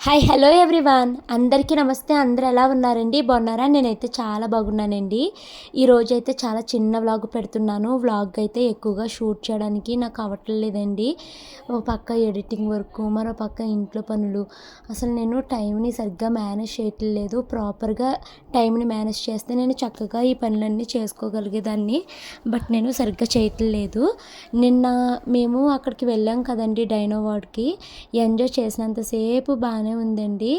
Hi hello everyone అందరికీ నమస్తే. అందరూ ఎలా ఉన్నారండి? బాగున్నారా? నేనైతే చాలా బాగున్నానండి. ఈరోజైతే చాలా చిన్న వ్లాగ్ పెడుతున్నాను. వ్లాగ్ అయితే ఎక్కువగా షూట్ చేయడానికి నాకు అవ్వట్లేదండి. ఒక పక్క ఎడిటింగ్ వర్క్, మరో పక్క ఇంట్లో పనులు. అసలు నేను టైంని సరిగ్గా మేనేజ్ చేయట్లేదు. ప్రాపర్గా టైంని మేనేజ్ చేస్తే నేను చక్కగా ఈ పనులన్నీ చేసుకోగలిగేదాన్ని. బట్ నేను సరిగ్గా చేయట్లేదు. నిన్న మేము అక్కడికి వెళ్ళాం కదండి, డైనో వార్డ్కి. ఎంజాయ్ చేసినంతసేపు బాగానే ఉందండి.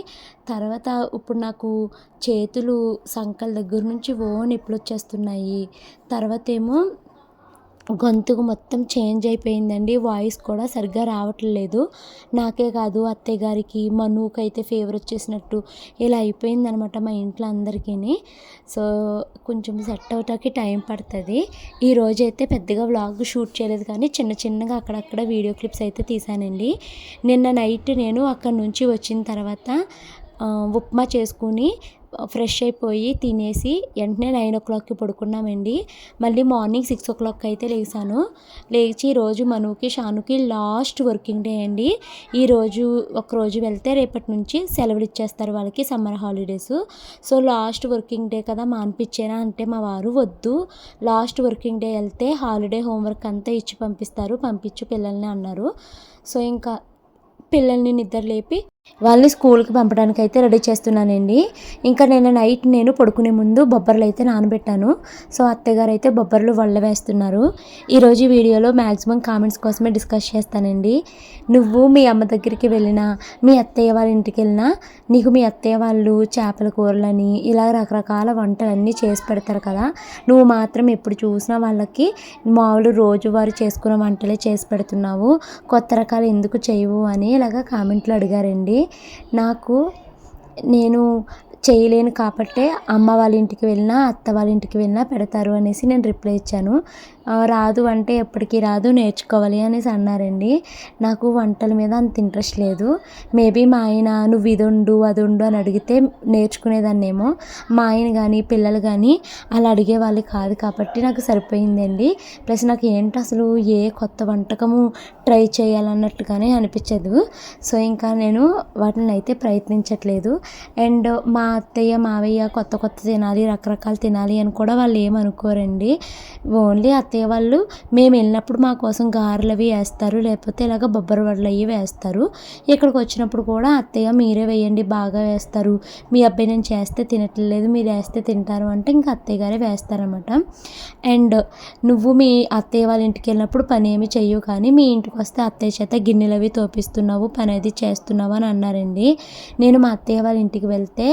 తర్వాత ఇప్పుడు నాకు చేతులు సంకల దగ్గర నుంచి నొప్పులు వచ్చేస్తున్నాయి. తర్వాత ఏమో గొంతుకు మొత్తం చేంజ్ అయిపోయిందండి. వాయిస్ కూడా సరిగ్గా రావట్లేదు. నాకే కాదు, అత్తయ్య గారికి, మనుకైతే ఫీవర్ వచ్చేసినట్టు ఇలా అయిపోయిందనమాట మా ఇంట్లో అందరికీ. సో కొంచెం సెట్ అవటానికి టైం పడుతుంది. ఈరోజైతే పెద్దగా వ్లాగ్ షూట్ చేయలేదు, కానీ చిన్న చిన్నగా అక్కడక్కడ వీడియో క్లిప్స్ అయితే తీసానండి. నిన్న నైట్ నేను అక్కడ నుంచి వచ్చిన తర్వాత ఉప్మా చేసుకుని ఫ్రెష్ అయిపోయి తినేసి వెంటనే 9 o'clockకి పడుకున్నామండి. మళ్ళీ మార్నింగ్ 6 o'clock అయితే లేచి ఈరోజు మనుకి షానుకి లాస్ట్ వర్కింగ్ డే అండి. ఈరోజు ఒకరోజు వెళ్తే రేపటి నుంచి సెలవులు ఇచ్చేస్తారు వాళ్ళకి, summer holidays. So last working day కదా మానిపించేనా అంటే మా వారు వద్దు, లాస్ట్ వర్కింగ్ డే వెళ్తే హాలిడే హోంవర్క్ అంతా ఇచ్చి పంపించు పిల్లల్ని అన్నారు. సో ఇంకా పిల్లల్ని నిద్ర లేపి వాళ్ళని స్కూల్కి పంపడానికి అయితే రెడీ చేస్తున్నానండి. ఇంకా నైట్ నేను పడుకునే ముందు బొబ్బర్లు అయితే నానబెట్టాను. సో అత్తయ్యగారు అయితే బొబ్బర్లు వేస్తున్నారు. ఈరోజు వీడియోలో మ్యాక్సిమం కామెంట్స్ కోసమే డిస్కస్ చేస్తానండి. నువ్వు మీ అమ్మ దగ్గరికి వెళ్ళినా, మీ అత్తయ్య వాళ్ళ ఇంటికి వెళ్ళినా, నీకు మీ అత్తయ్య వాళ్ళు చేపల కూరలని ఇలా రకరకాల వంటలన్నీ చేసి పెడతారు కదా, నువ్వు మాత్రం ఎప్పుడు చూసినా వాళ్ళకి మామూలు రోజువారీ చేసుకున్న వంటలే చేసి పెడుతున్నావు, కొత్త రకాలు ఎందుకు చేయవు అని ఇలాగ కామెంట్లు అడిగారండి. నేను చేయలేను కాబట్టే అమ్మ వాళ్ళ ఇంటికి వెళ్ళినా, అత్త వాళ్ళ ఇంటికి వెళ్ళినా పెడతారు అనేసి నేను రిప్లై ఇచ్చాను. రాదు అంటే ఎప్పటికీ రాదు, నేర్చుకోవాలి అనేసి అన్నారండి. నాకు వంటల మీద అంత ఇంట్రెస్ట్ లేదు. మేబీ మా ఆయన నువ్వు ఇది వండు అది వండు అని అడిగితే నేర్చుకునేదాన్నేమో. మా ఆయన కానీ పిల్లలు కానీ అలా అడిగేవాళ్ళు కాదు కాబట్టి నాకు సరిపోయిందండి. ప్లస్ నాకు ఏంటి అసలు ఏ కొత్త వంటకము ట్రై చేయాలన్నట్టుగానే అనిపించదు. సో ఇంకా నేను వాటిని అయితే ప్రయత్నించట్లేదు. అండ్ మా అత్తయ్య మావయ్య కొత్త కొత్త తినాలి, రకరకాలు తినాలి అని కూడా వాళ్ళు ఏమనుకోరండి. ఓన్లీ అత్తయ్య వాళ్ళు మేము వెళ్ళినప్పుడు మా కోసం గారెలు అవి వేస్తారు, లేకపోతే ఇలాగ బొబ్బరి వడలు అవి వేస్తారు. ఇక్కడికి వచ్చినప్పుడు కూడా అత్తయ్య మీరే వేయండి, బాగా వేస్తారు, మీ అబ్బాయి నేను చేస్తే తినట్లేదు, మీరు వేస్తే తింటారు అంటే ఇంకా అత్తయ్య గారే వేస్తారనమాట. అండ్ నువ్వు మీ అత్తయ్య వాళ్ళ ఇంటికి వెళ్ళినప్పుడు పని ఏమి చెయ్యవు, కానీ మీ ఇంటికి వస్తే అత్తయ్య చేత గిన్నెలు అవి తోపిస్తున్నావు, పని అది చేస్తున్నావు అని అన్నారండి. నేను మా అత్తయ్య వాళ్ళ ఇంటికి వెళ్తే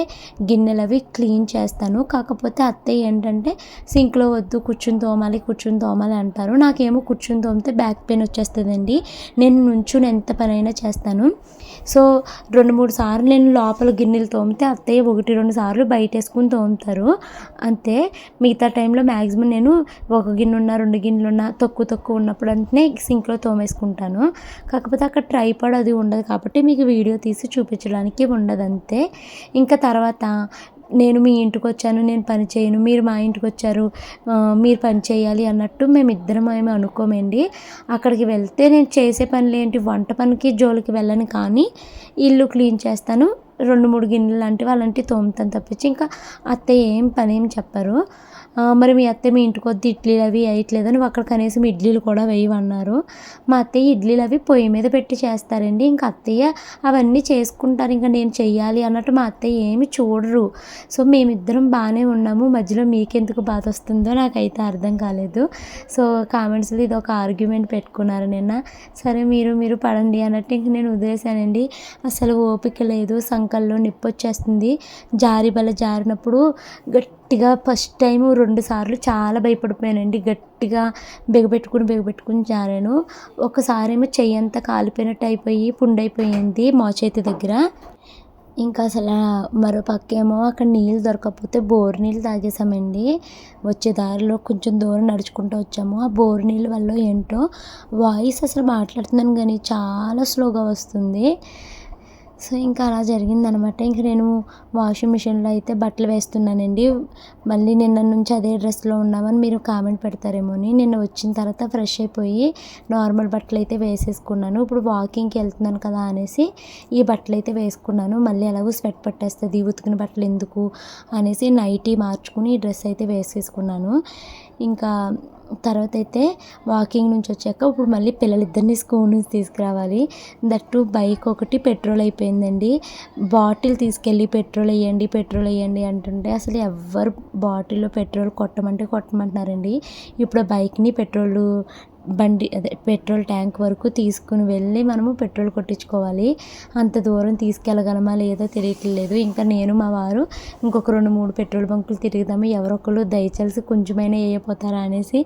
గిన్నెలు అవి క్లీన్ చేస్తాను. కాకపోతే అత్తయ్య ఏంటంటే సింక్లో వద్దు, కూర్చుని తోమాలి అంటారు. నాకేమో కూర్చుని తోమితే బ్యాక్ పెయిన్ వచ్చేస్తుందండి. నేను నుంచుని ఎంత పనైనా చేస్తాను. సో 2-3 సార్లు నేను లోపల గిన్నెలు తోమితే అత్తయ్య 1-2 సార్లు బయట వేసుకుని తోముతారు అంతే. మిగతా టైంలో మ్యాక్సిమం నేను 1 గిన్నె ఉన్నా 2 గిన్నెలు ఉన్నా తక్కువ ఉన్నప్పుడు అంటేనే సింక్లో తోమేసుకుంటాను. కాకపోతే అక్కడ ట్రైపాడ్ అది ఉండదు కాబట్టి మీకు వీడియో తీసి చూపించడానికి ఉండదు అంతే. ఇంకా తర్వాత నేను మీ ఇంటికి వచ్చాను, నేను పని చేయను, మీరు మా ఇంటికి వచ్చారు, మీరు పని చేయాలి అన్నట్టు మేమిద్దరం ఏమి అనుకోమండి. అక్కడికి వెళ్తే నేను చేసే పనులు ఏంటి, వంట పనికి జోలికి వెళ్ళను, కానీ ఇల్లు క్లీన్ చేస్తాను, 2-3 గిన్నెలు లాంటివి అలాంటివి తోముతాను తప్పించి ఇంకా అత్తయ్య ఏం పని ఏం చెప్పరు. మరి మీ అత్తయ్య మీ ఇంటికి వద్దు ఇడ్లీలు అవి వేయట్లేదని అక్కడ కనీసం ఇడ్లీలు కూడా వేయమన్నారు. మా అత్తయ్య ఇడ్లీలు అవి పొయ్యి మీద పెట్టి చేస్తారండి. ఇంకా అత్తయ్య అవన్నీ చేసుకుంటారు, ఇంకా నేను చెయ్యాలి అన్నట్టు మా అత్తయ్య ఏమి చూడరు. సో మేమిద్దరం బాగానే ఉన్నాము. మధ్యలో మీకెందుకు బాధ వస్తుందో నాకైతే అర్థం కాలేదు. సో కామెంట్స్లో ఇది ఒక ఆర్గ్యుమెంట్ పెట్టుకున్నారు నిన్న. సరే మీరు పడండి అన్నట్టు ఇంక నేను వదిలేశానండి. అసలు ఓపిక లేదు, సంకల్లో నొప్పి వచ్చేస్తుంది. జారినప్పుడు గట్టిగా ఫస్ట్ టైం 2 సార్లు చాలా భయపడిపోయానండి. గట్టిగా బిగబెట్టుకుని జారాను. ఒకసారి ఏమో చెయ్యి అంతా కాలిపోయినట్టు అయిపోయి పుండైపోయింది మోచేతి దగ్గర. ఇంకా అసలు మరో పక్కేమో అక్కడ నీళ్ళు దొరకకపోతే బోరు నీళ్ళు తాగేసామండి. వచ్చే దారిలో కొంచెం దూరం నడుచుకుంటూ వచ్చాము. ఆ బోరు నీళ్ళ వల్ల ఏంటో వాయిస్ అసలు మాట్లాడుతున్నాను కానీ చాలా స్లోగా వస్తుంది. సో ఇంకా అలా జరిగిందనమాట. ఇంక నేను వాషింగ్ మిషన్లో అయితే బట్టలు వేస్తున్నానండి. మళ్ళీ నిన్న నుంచి అదే డ్రెస్లో ఉన్నామని మీరు కామెంట్ పెడతారేమో అని నిన్న వచ్చిన తర్వాత ఫ్రెష్ అయిపోయి నార్మల్ బట్టలు అయితే వేసేసుకున్నాను. ఇప్పుడు వాకింగ్కి వెళ్తున్నాను కదా అనేసి ఈ బట్టలు అయితే వేసుకున్నాను. మళ్ళీ ఎలాగో స్వెట్ పట్టేస్తుంది, ఉతికిన బట్టలు ఎందుకు అనేసి నైటీ మార్చుకుని ఈ డ్రెస్ అయితే వేసేసుకున్నాను. ఇంకా తర్వాత అయితే వాకింగ్ నుంచి వచ్చాక ఇప్పుడు మళ్ళీ పిల్లలిద్దరిని స్కూల్ నుంచి తీసుకురావాలి. దట్టు బైక్ ఒకటి పెట్రోల్ అయిపోయిందండి. బాటిల్ తీసుకెళ్ళి పెట్రోల్ వేయండి అంటుంటే అసలు ఎవ్వరు బాటిల్లో పెట్రోల్ కొట్టమంటున్నారండి. ఇప్పుడు బైక్ని పెట్రోల్ ట్యాంక్ వరకు తీసుకుని వెళ్ళి మనము పెట్రోల్ కొట్టించుకోవాలి. అంత దూరం తీసుకెళ్ళగలమా లేదో తెలియట్లేదు. ఇంకా నేను మా వారు ఇంకొక 2-3 పెట్రోల్ బంకులు తిరుగుదాము, ఎవరొకరు దయచేసి కొంచెమైనా వేయపోతారా అనేసి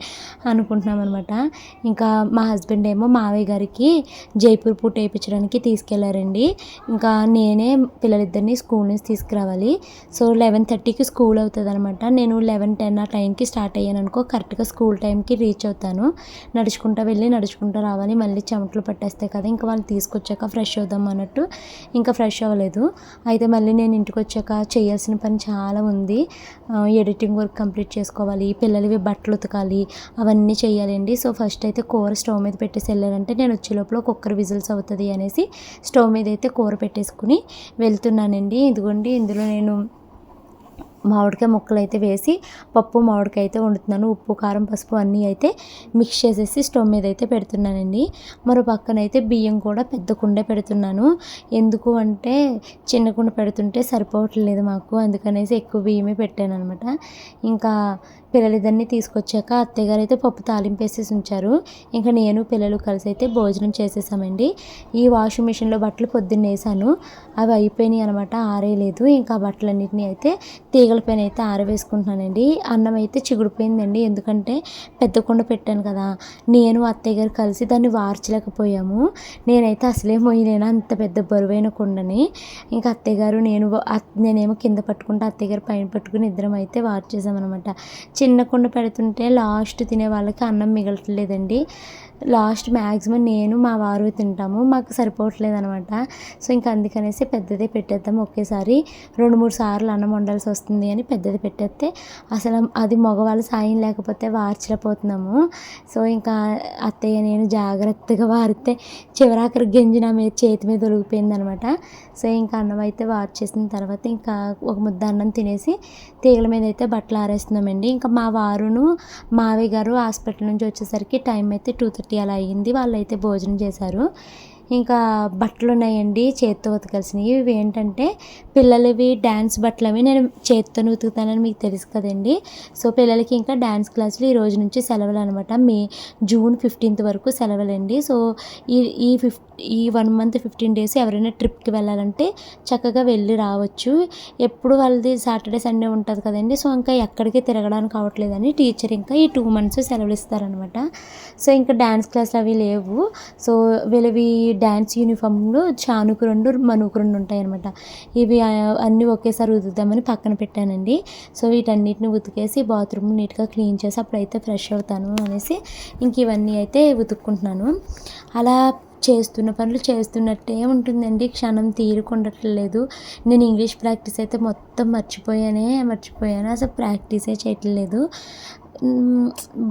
అనుకుంటున్నాం అనమాట. ఇంకా మా హస్బెండ్ ఏమో మావయ్య గారికి జైపూర్ పూట వేయించడానికి తీసుకెళ్లారండి. ఇంకా నేనే పిల్లలిద్దరిని స్కూల్ నుంచి తీసుకురావాలి. సో 11:30కి స్కూల్ అవుతుంది అనమాట. నేను 11:10 ఆ టైంకి స్టార్ట్ అయ్యాను అనుకో, కరెక్ట్గా స్కూల్ టైంకి రీచ్ అవుతాను. నడుచుకుంటూ వెళ్ళి నడుచుకుంటూ రావాలి. మళ్ళీ చెమటలు పట్టేస్తాయి కదా, ఇంకా వాళ్ళు తీసుకొచ్చాక ఫ్రెష్ అవుదాం అన్నట్టు ఇంకా ఫ్రెష్ అవ్వలేదు. అయితే మళ్ళీ నేను ఇంటికి వచ్చాక చేయాల్సిన పని చాలా ఉంది. ఎడిటింగ్ వర్క్ కంప్లీట్ చేసుకోవాలి, పిల్లలవి బట్టలు ఉతకాలి, అవన్నీ చేయాలండి. సో ఫస్ట్ అయితే కూర స్టవ్ మీద పెట్టేసి వెళ్ళారంటే నేను వచ్చే లోపల కుక్కర్ విజిల్స్ అవుతుంది అనేసి స్టవ్ మీద అయితే కూర పెట్టేసుకుని వెళ్తున్నానండి. ఇదిగోండి, ఇందులో నేను మామిడికాయ ముక్కలు అయితే వేసి మామిడికాయ అయితే వండుతున్నాను. ఉప్పు, కారం, పసుపు అన్నీ అయితే మిక్స్ చేసేసి స్టవ్ మీద అయితే పెడుతున్నానండి. మరో పక్కన అయితే బియ్యం కూడా పెద్ద కుండే పెడుతున్నాను. ఎందుకు అంటే చిన్న కుండ పెడుతుంటే సరిపోవట్లేదు మాకు, అందుకనేసి ఎక్కువ బియ్యమే పెట్టాను అనమాట. ఇంకా పిల్లలిద్దరిని తీసుకొచ్చాక అత్తయ్య గారు అయితే పప్పు తాలింపు వేసేసి ఉంచారు. ఇంకా నేను పిల్లలు కలిసి అయితే భోజనం చేసేసామండి. ఈ వాషింగ్ మిషన్లో బట్టలు పొద్దున్న వేసాను, అవి అయిపోయినాయి అనమాట, ఆరేయలేదు. ఇంకా బట్టలన్నింటినీ అయితే తీగల పైన అయితే ఆరవేసుకుంటున్నానండి. అన్నం అయితే చిగుడిపోయిందండి, ఎందుకంటే పెద్ద కుండ పెట్టాను కదా, నేను అత్తయ్య గారు కలిసి దాన్ని వార్చలేకపోయాము. నేనైతే అసలే మోయలేను అంత పెద్ద బరువైన కుండని. ఇంకా అత్తయ్య గారు నేనేమో కింద పట్టుకుంటే అత్తయ్య గారు పైన పట్టుకుని ఇద్దరం అయితే వార్చేసామన్నమాట. చిన్న కుండ పెడుతుంటే లాస్ట్ తినే వాళ్ళకి అన్నం మిగలట్లేదండి. లాస్ట్ మ్యాక్సిమం నేను మా వారు తింటాము, మాకు సరిపోవట్లేదు అనమాట. సో ఇంకా అందుకనేసి పెద్దదే పెట్టేద్దాం, ఒకేసారి 2-3 సార్లు అన్నం వండాల్సి వస్తుంది అని పెద్దది పెట్టేస్తే అసలు అది మగవాళ్ళ సాయం లేకపోతే వార్చలేకపోతున్నాము. సో ఇంకా అత్తయ్య నేను జాగ్రత్తగా వారితే చివరాఖరి గెంజి నా మీద చేతి మీద ఒలిగిపోయింది అనమాట. సో ఇంకా అన్నం అయితే వార్చేసిన తర్వాత ఇంకా ఒక ముద్ద అన్నం తినేసి తీగల మీద అయితే బట్టలు ఆరేస్తున్నామండి. ఇంకా మా వారును మావయ్య గారు హాస్పిటల్ నుంచి వచ్చేసరికి టైం అయితే 2:30 అలా అయ్యింది. వాళ్ళైతే భోజనం చేశారు. ఇంకా బట్టలు ఉన్నాయండి చేత్తో ఉతకాల్సినవి. ఇవి ఏంటంటే పిల్లలవి డ్యాన్స్ బట్టలు, అవి నేను చేత్తోనే ఉతుకుతానని మీకు తెలుసు కదండి. సో పిల్లలకి ఇంకా డ్యాన్స్ క్లాసులు ఈ రోజు నుంచి సెలవులు అనమాట. జూన్ 15th వరకు సెలవులండి. సో ఈ 1 month 15 days ఎవరైనా ట్రిప్కి వెళ్ళాలంటే చక్కగా వెళ్ళి రావచ్చు. ఎప్పుడు వాళ్ళది సాటర్డే సండే ఉంటుంది కదండి. సో ఇంకా ఎక్కడికి తిరగడానికి అవ్వట్లేదని టీచర్ ఇంకా ఈ 2 months సెలవులు ఇస్తారనమాట. సో ఇంకా డ్యాన్స్ క్లాసులు అవి లేవు. సో వీళ్ళవి డ్యాన్స్ యూనిఫామ్లు చానుకు 2 మనుకు 2 ఉంటాయి అనమాట. ఇవి అన్నీ ఒకేసారి ఉతుకుదామని పక్కన పెట్టానండి. సో వీటన్నిటిని ఉతికేసి బాత్రూమ్ నీట్గా క్లీన్ చేసి అప్పుడైతే ఫ్రెష్ అవుతాను అనేసి ఇంక ఇవన్నీ అయితే ఉతుక్కుంటున్నాను. అలా చేస్తున్న పనులు చేస్తున్నట్టే ఉంటుందండి, క్షణం తీరుకుండట్లేదు. నేను ఇంగ్లీష్ ప్రాక్టీస్ అయితే మొత్తం మర్చిపోయాను, అసలు ప్రాక్టీసే చేయట్లేదు.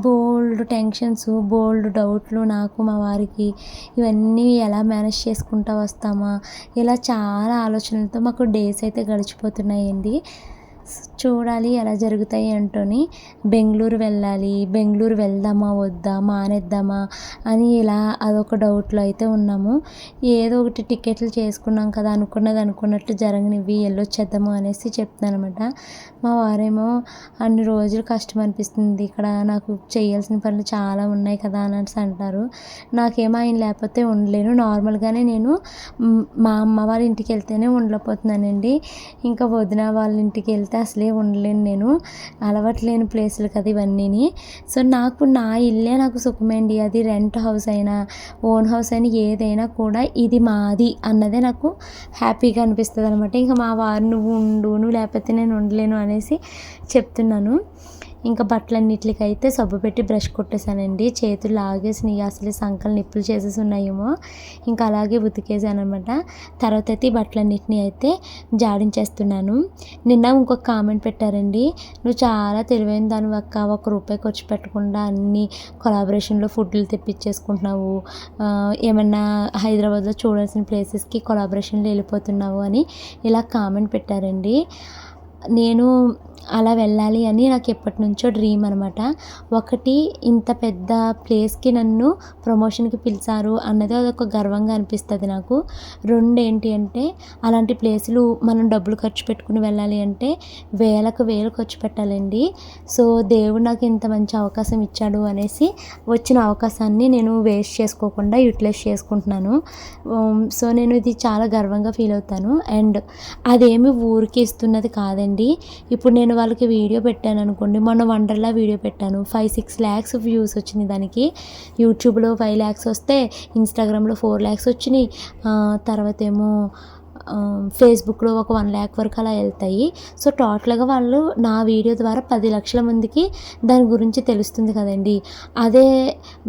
బోల్డ్ టెన్షన్స్, బోల్డ్ డౌట్లు నాకు మా వారికి. ఇవన్నీ ఎలా మేనేజ్ చేసుకుంటూ వస్తామా, ఇలా చాలా ఆలోచనలతో మాకు డేస్ అయితే గడిచిపోతున్నాయండి. చూడాలి ఎలా జరుగుతాయి అంటోని. బెంగళూరు వెళ్ళాలి, బెంగళూరు వెళ్దామా వద్దా, మానేద్దామా అని ఇలా అదొక డౌట్లో అయితే ఉన్నాము. ఏదో ఒకటి టికెట్లు చేసుకున్నాం కదా, అనుకున్నది అనుకున్నట్టు జరగనివి, వెళ్ళొచ్చేద్దాము అనేసి చెప్తున్నాను అనమాట. మా వారేమో అన్ని రోజులు కష్టం అనిపిస్తుంది ఇక్కడ, నాకు చేయాల్సిన పనులు చాలా ఉన్నాయి కదా అనేసి అంటారు. నాకేమో ఆయన లేకపోతే ఉండలేను. నార్మల్గానే నేను మా అమ్మ వాళ్ళ ఇంటికి వెళ్తేనే ఉండలేకపోతున్నానండి. ఇంకా వదిన వాళ్ళ ఇంటికి వెళ్తే అసలే ఉండలేను నేను. అలవాట్లేని ప్లేసులు కదా ఇవన్నీని. సో నాకు నా ఇల్లే నాకు సుఖమండి. అది రెంట్ హౌస్ అయినా ఓన్ హౌస్ అయినా ఏదైనా కూడా ఇది మాది అన్నదే నాకు హ్యాపీగా అనిపిస్తుంది అనమాట. ఇంకా మా వారు నువ్వు ఉండు, నువ్వు లేకపోతే నేను ఉండలేను అనేసి చెప్తున్నాను. ఇంకా బట్టలన్నిటికి అయితే సబ్బు పెట్టి బ్రష్ కొట్టేశానండి. చేతులు లాగేసినాయి, అసలు సంకలు నిప్పులు చేసేసి ఉన్నాయేమో. ఇంకా అలాగే ఉతికేసాను అనమాట. తర్వాత అయితే ఈ బట్టలన్నిటిని అయితే జాడించేస్తున్నాను. నిన్న ఇంకొక కామెంట్ పెట్టారండి, నువ్వు చాలా తెలివైన దానివి అక్క, ₹1 ఖర్చు పెట్టకుండా అన్ని కొలాబరేషన్లో ఫుడ్లు తెప్పించేసుకుంటున్నావు, ఏమన్నా హైదరాబాద్లో చూడాల్సిన ప్లేసెస్కి కొలాబరేషన్లో వెళ్ళిపోతున్నావు అని ఇలా కామెంట్ పెట్టారండి. నేను అలా వెళ్ళాలి అని నాకు ఎప్పటి నుంచో డ్రీమ్ అనమాట. ఒకటి, ఇంత పెద్ద ప్లేస్కి నన్ను ప్రమోషన్కి పిలిచారు అన్నది అదొక గర్వంగా అనిపిస్తుంది నాకు. 2 ఏంటి అంటే, అలాంటి ప్లేసులు మనం డబ్బులు ఖర్చు పెట్టుకుని వెళ్ళాలి అంటే వేలకు వేలు ఖర్చు పెట్టాలండి. సో దేవుడు నాకు ఇంత మంచి అవకాశం ఇచ్చాడు అనేసి వచ్చిన అవకాశాన్ని నేను వేస్ట్ చేసుకోకుండా యూటిలైజ్ చేసుకుంటున్నాను. సో నేను ఇది చాలా గర్వంగా ఫీల్ అవుతాను. అండ్ అదేమి ఊరికి ఇస్తున్నది కాదండి. ఇప్పుడు నేను వాళ్ళకి వీడియో పెట్టాను అనుకోండి, మొన్న వండర్లా వీడియో పెట్టాను, 5-6 lakhs వ్యూస్ వచ్చినాయి దానికి. యూట్యూబ్లో 5 lakhs వస్తే ఇన్స్టాగ్రామ్లో 4 lakhs వచ్చినాయి. తర్వాత ఏమో ఫేస్బుక్లో ఒక 1 lakh వరకు అలా వెళ్తాయి. సో టోటల్గా వాళ్ళు నా వీడియో ద్వారా 10 లక్షల మందికి దాని గురించి తెలుస్తుంది కదండి. అదే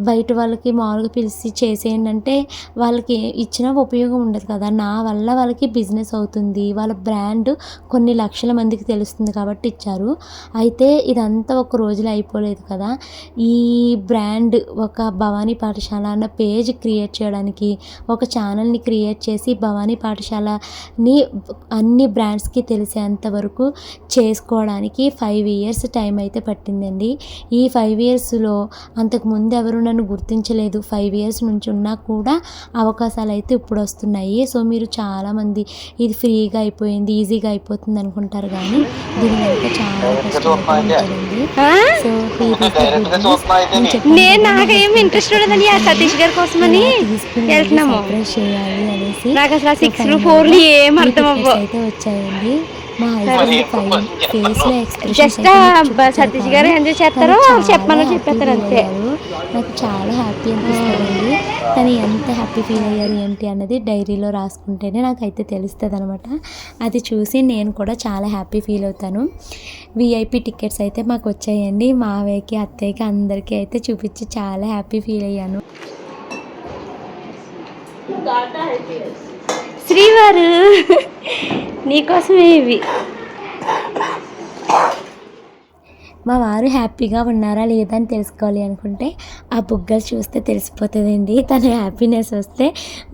బయట వాళ్ళకి మామూలుగా పిలిచి చేసేయండి అంటే వాళ్ళకి ఇచ్చిన ఉపయోగం ఉండదు కదా. నా వల్ల వాళ్ళకి బిజినెస్ అవుతుంది, వాళ్ళ బ్రాండ్ కొన్ని లక్షల మందికి తెలుస్తుంది కాబట్టి ఇచ్చారు. అయితే ఇదంతా ఒక రోజులో అయిపోలేదు కదా. ఈ బ్రాండ్ ఒక భవానీ పాఠశాల అన్న పేజ్ క్రియేట్ చేయడానికి, ఒక ఛానల్ని క్రియేట్ చేసి భవానీ పాఠశాలని అన్ని బ్రాండ్స్కి తెలిసేంత వరకు చేసుకోవడానికి 5 years టైం అయితే పట్టిందండి. ఈ 5 yearsలో అంతకుముందు ఎవరు నన్ను గుర్తించలేదు. 5 years నుంచి ఉన్నా కూడా అవకాశాలు అయితే ఇప్పుడు వస్తున్నాయి. సో మీరు చాలామంది ఇది ఫ్రీగా అయిపోయింది, ఈజీగా అయిపోతుంది అనుకుంటారు, కానీ దీని వెనుక చాలా కష్టం ఉంటుందండి. సో నాకేం ఇంట్రెస్ట్ ఉండదండి, సతీష్ గారి కోసమని వెళ్తున్నాము. చేయాలి అనేసి నాకు అసలు 6 4 ఏం అర్థం అవ్వవు అయితే వచ్చాయండి. మా హస్బెండ్ ఫేస్లో జస్ట్ సతీష్ గారు ఎంజాయ్ చేస్తారో చెప్పమని చెప్పేస్తారు అంతే. నాకు చాలా హ్యాపీ అనిపిస్తుందండి. తను ఎంత హ్యాపీ ఫీల్ అయ్యారు ఏంటి అన్నది డైరీలో రాసుకుంటేనే నాకైతే తెలుస్తుంది అనమాట. అది చూసి నేను కూడా చాలా హ్యాపీ ఫీల్ అవుతాను. VIP టికెట్స్ అయితే మాకు వచ్చాయండి. మావయ్యకి, అత్తయ్యకి, అందరికీ అయితే చూపించి చాలా హ్యాపీ ఫీల్ అయ్యాను. శ్రీవారు నీకోసమే ఇవి. మా వారు హ్యాపీగా ఉన్నారా లేదా అని తెలుసుకోవాలి అనుకుంటే ఆ బుగ్గలు చూస్తే తెలిసిపోతుందండి. తన హ్యాపీనెస్ వస్తే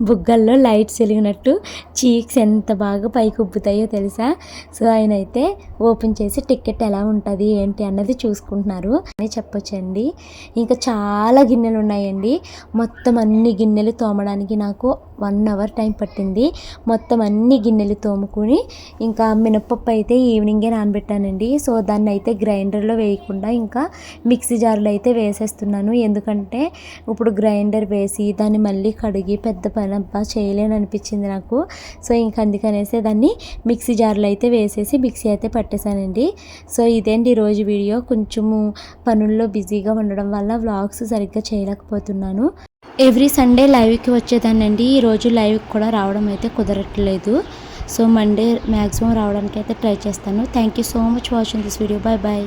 బుగ్గల్లో లైట్స్ వెలిగినట్టు చీక్స్ ఎంత బాగా పైకి ఉబ్బుతాయో తెలుసా. సో ఆయన అయితే ఓపెన్ చేసి టికెట్ ఎలా ఉంటుంది ఏంటి అన్నది చూసుకుంటున్నారు అని చెప్పొచ్చండి. ఇంకా చాలా గిన్నెలు ఉన్నాయండి. మొత్తం అన్ని గిన్నెలు తోమడానికి నాకు 1 hour టైం పట్టింది. మొత్తం అన్ని గిన్నెలు తోముకుని ఇంకా మినపప్పు అయితే ఈవినింగే నానబెట్టానండి. సో దాన్ని అయితే గ్రైండర్లో వేయకుండా ఇంకా మిక్సీ జార్లో అయితే వేసేస్తున్నాను. ఎందుకంటే ఇప్పుడు గ్రైండర్ వేసి దాన్ని మళ్ళీ కడిగి పెద్ద పని అబ్బా చేయలేని అనిపించింది నాకు. సో ఇంకా అందుకనేసి దాన్ని మిక్సీ జార్లో అయితే వేసేసి మిక్సీ అయితే పట్టేశానండి. సో ఇదేంటి ఈరోజు వీడియో. కొంచెము పనుల్లో బిజీగా ఉండడం వల్ల వ్లాగ్స్ సరిగ్గా చేయలేకపోతున్నాను. ఎవ్రీ సండే లైవ్కి వచ్చేదానండి. ఈరోజు లైవ్కి కూడా రావడం అయితే కుదరట్లేదు. సో మండే మ్యాక్సిమం రావడానికి అయితే ట్రై చేస్తాను. Thank you so much watching this video. Bye bye.